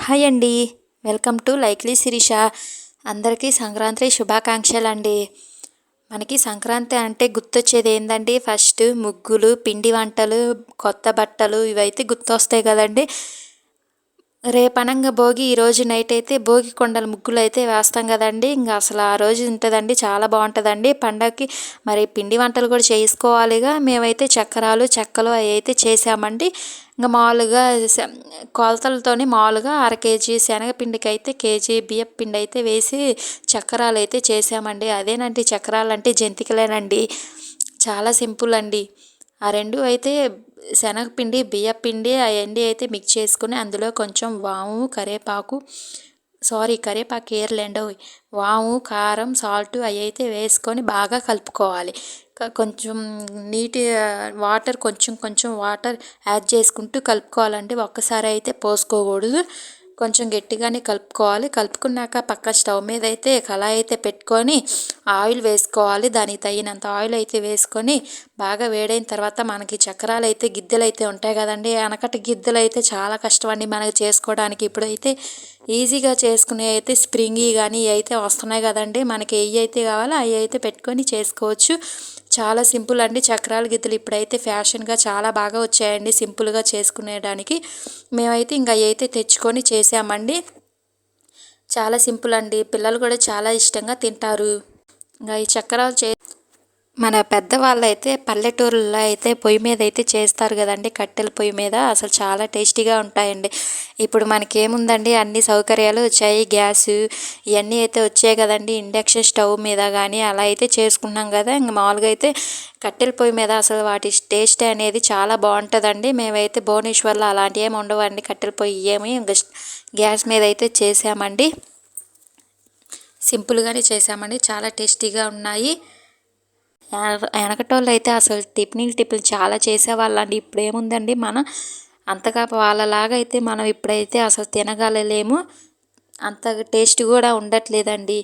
Hi అండి. Welcome to likely Sirisha. అందరికీ సంక్రాంతి శుభాకాంక్షలు అండి. మనకి సంక్రాంతి అంటే గుర్తొచ్చేది ఏందండి? ఫస్ట్ ముగ్గులు, పిండి వంటలు, కొత్త బట్టలు ఇవైతే గుర్తొస్తాయి కదండి. రేపనంగా భోగి, ఈరోజు నైట్ అయితే భోగి కొండల ముగ్గులు అయితే వేస్తాం కదండి. ఇంకా అసలు ఆ రోజు ఉంటుందండి, చాలా బాగుంటుందండి పండగకి. మరి పిండి వంటలు కూడా చేసుకోవాలిగా. మేమైతే చక్రాలు, చెక్కలు అవి అయితే చేసామండి. ఇంకా మామూలుగా కొలతలతోని మామూలుగా 1/2 కేజీ శనగపిండికి అయితే కేజీ బియ్యం పిండి అయితే వేసి చక్రాలు అయితే చేసామండి. అదేనండి చక్రాలు అంటే జంతికలేనండి. చాలా సింపుల్ అండి. ఆ రెండు అయితే శనగపిండి, బియ్యపిండి అవన్నీ అయితే మిక్స్ చేసుకుని అందులో కొంచెం వాము, కరివేపాకు ఏర్లేండో, వాము, కారం, సాల్ట్ అవి అయితే వేసుకొని బాగా కలుపుకోవాలి. కొంచెం నీటి వాటర్ కొంచెం వాటర్ యాడ్ చేసుకుంటూ కలుపుకోవాలంటే ఒక్కసారి అయితే పోసుకోకూడదు. కొంచెం గట్టిగానే కలుపుకోవాలి. కలుపుకున్నాక పక్క స్టవ్ మీద అయితే కళాయి అయితే పెట్టుకొని ఆయిల్ వేసుకోవాలి. దానికి తగినంత ఆయిల్ అయితే వేసుకొని బాగా వేడైన తర్వాత మనకి చక్రాలు అయితే గిద్దెలు అయితే ఉంటాయి కదండి. వెనకటి గిద్దెలు అయితే చాలా కష్టం అండి మనకి చేసుకోవడానికి. ఇప్పుడైతే ఈజీగా చేసుకునే అయితే స్ప్రింగీ కానీ ఇవి అయితే వస్తున్నాయి కదండి. మనకి ఏ అయితే కావాలో అవి అయితే పెట్టుకొని చేసుకోవచ్చు. చాలా సింపుల్ అండి. చక్రాల గిద్దెలు ఇప్పుడైతే ఫ్యాషన్గా చాలా బాగా వచ్చాయండి సింపుల్గా చేసుకునేడానికి. మేమైతే ఇంకా అవి అయితే తెచ్చుకొని చేసామండి. చాలా సింపుల్ అండి. పిల్లలు కూడా చాలా ఇష్టంగా తింటారు. ఇంకా ఈ చక్రాలు మన పెద్దవాళ్ళు అయితే పల్లెటూరులో అయితే పొయ్యి మీద అయితే చేస్తారు కదండి, కట్టెల పొయ్యి మీద. అసలు చాలా టేస్టీగా ఉంటాయండి. ఇప్పుడు మనకేముందండి, అన్ని సౌకర్యాలు వచ్చాయి. గ్యాస్ ఇవన్నీ అయితే వచ్చాయి కదండి. ఇండక్షన్ స్టవ్ మీద కానీ అలా అయితే చేసుకున్నాం కదా. ఇంక మామూలుగా అయితే కట్టెల పొయ్యి మీద అసలు వాటి టేస్ట్ అనేది చాలా బాగుంటుందండి. మేమైతే భువనేశ్వర్లో అలాంటివి ఏమి ఉండవండి. కట్టెల పొయ్యి ఏమి గ్యాస్ మీద అయితే చేసామండి. సింపుల్గానే చేసామండి. చాలా టేస్టీగా ఉన్నాయి. వెనకటోళ్ళు అయితే అసలు టిఫిన్లు చాలా చేసేవాళ్ళండి. ఇప్పుడు ఏముందండి, మనం అంతగా వాళ్ళలాగా అయితే మనం ఇప్పుడైతే అసలు తినగలలేము. అంత టేస్ట్ కూడా ఉండట్లేదండి.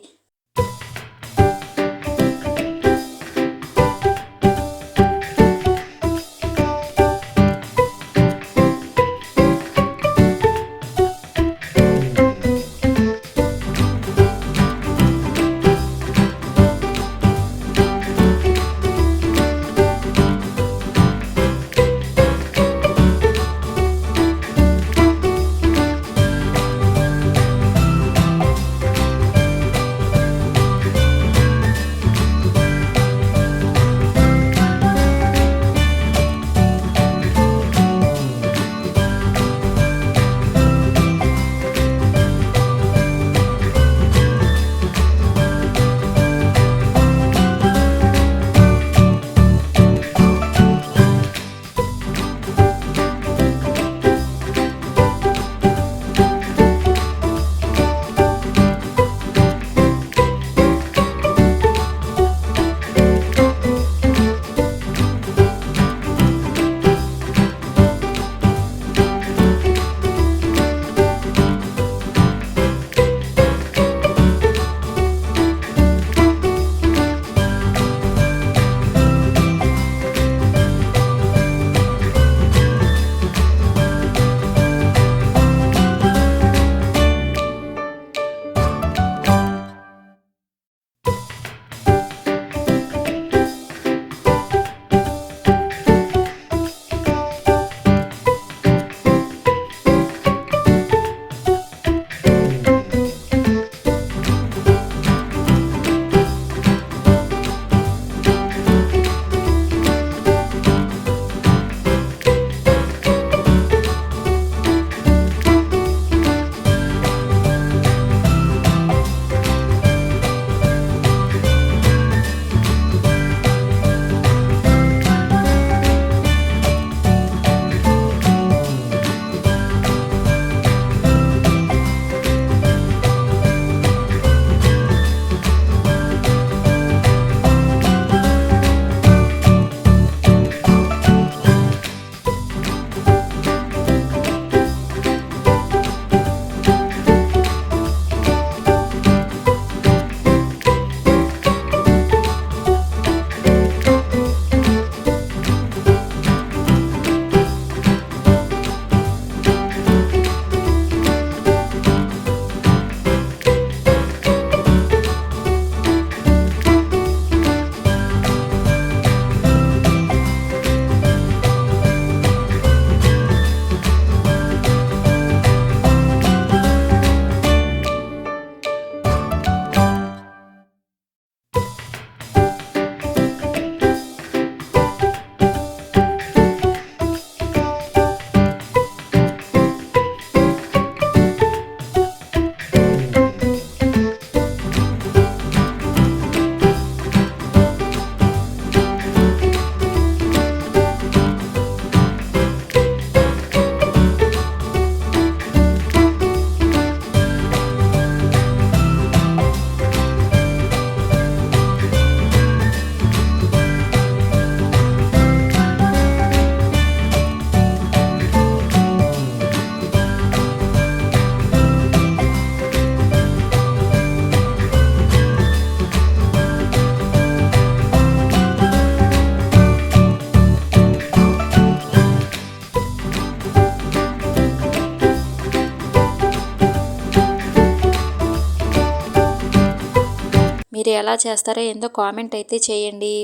మీరు ఎలా చేస్తారో ఏందో కామెంట్ అయితే చేయండి.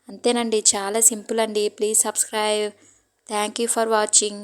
అంతేనండి, చాలా సింపుల్ అండి. Please subscribe. Thank you for watching.